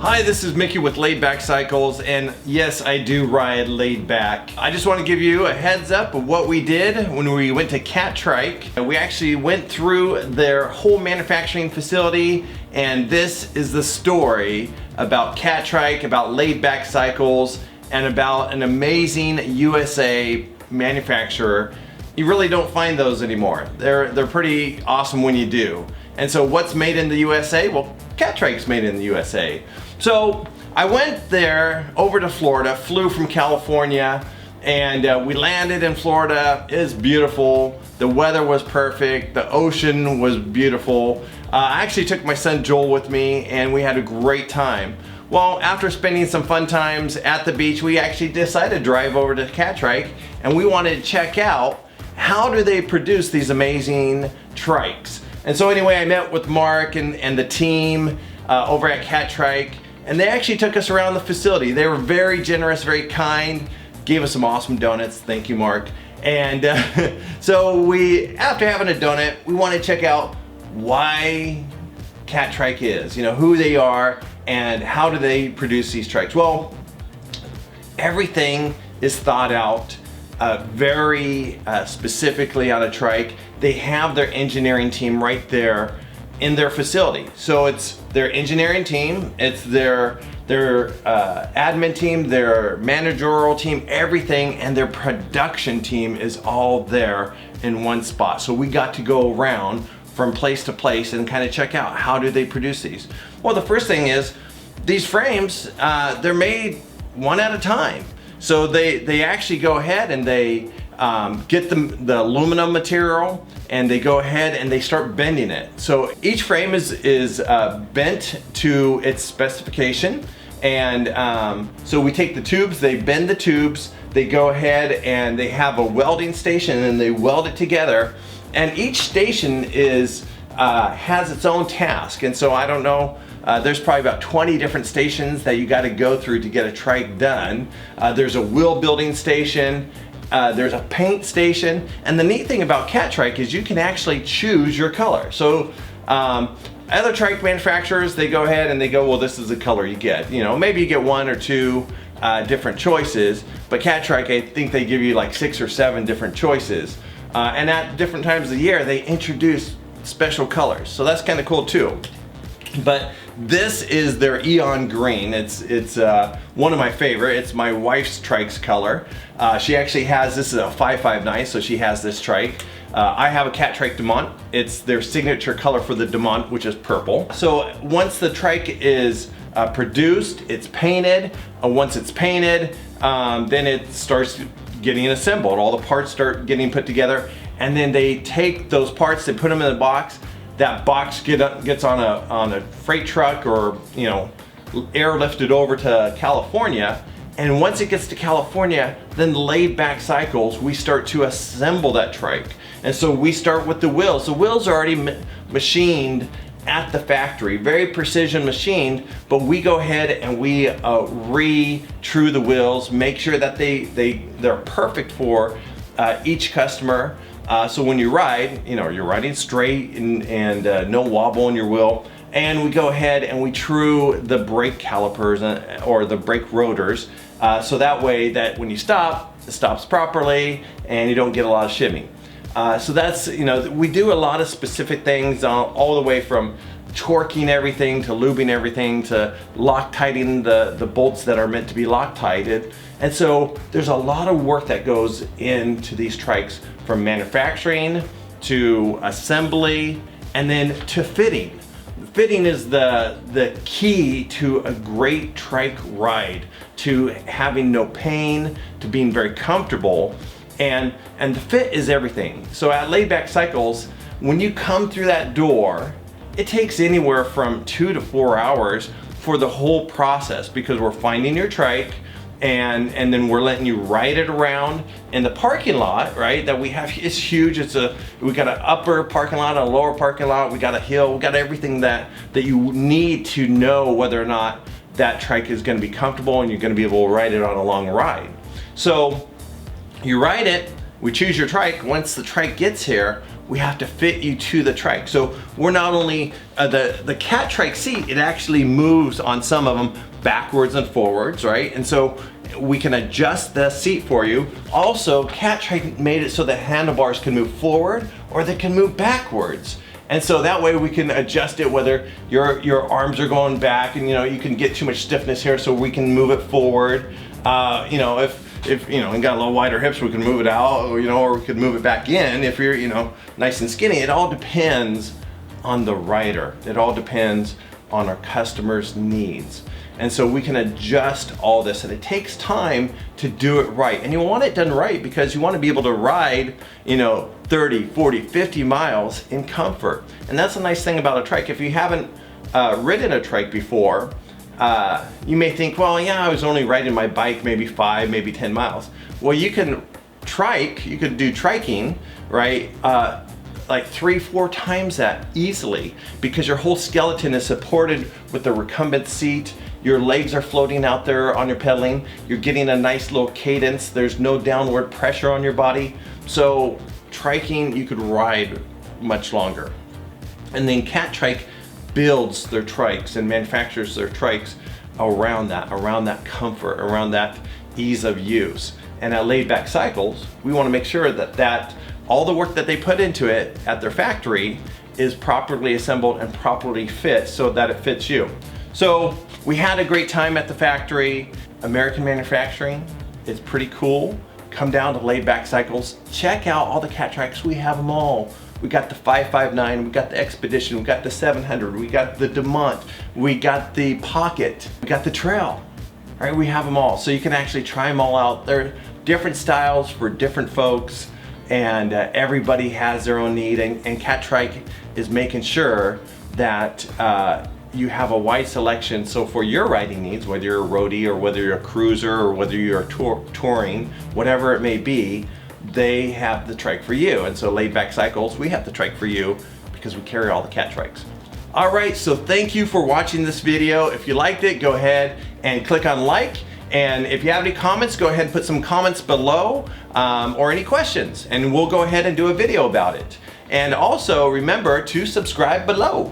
Hi, this is Mickey with Laid Back Cycles, and yes, I do ride laid back. I just want to give you a heads up of what we did when we went to Catrike. We actually went through their whole manufacturing facility, and this is the story about Catrike, about laid back cycles, and about an amazing USA manufacturer. You really don't find those anymore. They're pretty awesome when you do. And so what's made in the USA? Well, Catrike's made in the USA. So I went there over to Florida, flew from California, and we landed in Florida. It was beautiful. The weather was perfect. The ocean was beautiful. I actually took my son Joel with me, and we had a great time. Well, after spending some fun times at the beach, we actually decided to drive over to Catrike, and we wanted to check out how do they produce these amazing trikes. And so anyway, I met with Mark and the team over at Catrike, and they actually took us around the facility. They were very generous, very kind, gave us some awesome donuts. Thank you, Mark. And so after having a donut, we want to check out why Catrike is, who they are and how do they produce these trikes. Well, everything is thought out very specifically on a trike. They have their engineering team right there in their facility. So it's their engineering team, it's their admin team, their managerial team, everything, and their production team is all there in one spot. So we got to go around from place to place and kind of check out how do they produce these. Well, the first thing is these frames, they're made one at a time. So they actually go ahead and they get the aluminum material, and they go ahead and they start bending it. So each frame is bent to its specification, and so we take the tubes, they bend the tubes, they go ahead and they have a welding station and they weld it together, and each station has its own task. And so I don't know, there's probably about 20 different stations that you got to go through to get a trike done. There's a wheel building station, there's a paint station, and the neat thing about Catrike is you can actually choose your color. So other trike manufacturers, they go ahead and they go, well, this is the color you get. Maybe you get one or two different choices, but Catrike, I think they give you like 6 or 7 different choices. And at different times of the year, they introduce special colors. So that's kind of cool too. But this is their Eon Green. It's one of my favorite. It's my wife's trike's color. She actually has, this is a 559, so she has this trike. I have a Catrike Demont. It's their signature color for the Demont, which is purple. So once the trike is produced, it's painted. Once it's painted, then it starts getting assembled. All the parts start getting put together, and then they take those parts, they put them in the box. That box gets on a freight truck, or airlifted over to California. And once it gets to California, then Laid Back Cycles, we start to assemble that trike. And so we start with the wheels. The wheels are already machined at the factory, very precision machined, but we go ahead and we re-true the wheels, make sure that they're perfect for each customer. So when you ride, you're riding straight and no wobble in your wheel. And we go ahead and we true the brake calipers or the brake rotors, so that way that when you stop, it stops properly and you don't get a lot of shimming. So that's, we do a lot of specific things all the way from torquing everything to lubing everything to Loctiting the bolts that are meant to be Loctited. And so there's a lot of work that goes into these trikes, from manufacturing to assembly and then to fitting. Fitting is the key to a great trike ride, to having no pain, to being very comfortable, and the fit is everything. So at Laid Back Cycles, when you come through that door, it takes anywhere from 2 to 4 hours for the whole process, because we're finding your trike, and then we're letting you ride it around in the parking lot, right? That we have, it's huge. We got an upper parking lot, a lower parking lot. We got a hill. We got everything that you need to know whether or not that trike is going to be comfortable and you're going to be able to ride it on a long ride. So you ride it. We choose your trike. Once the trike gets here, we have to fit you to the trike. So we're not only, the Catrike seat, it actually moves on some of them backwards and forwards, right? And so we can adjust the seat for you. Also, Catrike made it so the handlebars can move forward or they can move backwards. And so that way we can adjust it whether your arms are going back and you can get too much stiffness here, so we can move it forward. If you got a little wider hips, we can move it out, or we could move it back in if you're nice and skinny. It all depends on the rider. It all depends on our customer's needs. And so we can adjust all this, and it takes time to do it right. And you want it done right because you want to be able to ride 30, 40, 50 miles in comfort. And that's a nice thing about a trike. If you haven't ridden a trike before, you may think, well, yeah, I was only riding my bike maybe 5, maybe 10 miles. Well, you can do triking, right? Like 3-4 times that easily, because your whole skeleton is supported with the recumbent seat. Your legs are floating out there on your pedaling. You're getting a nice little cadence. There's no downward pressure on your body. So triking, you could ride much longer. And then Catrike builds their trikes and manufactures their trikes around that comfort, around that ease of use. And at Laid Back Cycles, we want to make sure that all the work that they put into it at their factory is properly assembled and properly fit so that it fits you. So we had a great time at the factory. American manufacturing is pretty cool. Come down to Laid Back Cycles, check out all the Catrikes. We have them all. We got the 559, we got the Expedition, we got the 700, we got the Demont, we got the Pocket, we got the Trail. All right, we have them all. So you can actually try them all out. They're different styles for different folks, and everybody has their own need. And Catrike is making sure that you have a wide selection. So for your riding needs, whether you're a roadie or whether you're a cruiser or whether you're touring, whatever it may be, they have the trike for you. And so Laid Back Cycles, we have the trike for you because we carry all the Catrikes. All right, so thank you for watching this video. If you liked it, go ahead and click on like. And if you have any comments, go ahead and put some comments below, or any questions, and we'll go ahead and do a video about it. And also remember to subscribe below.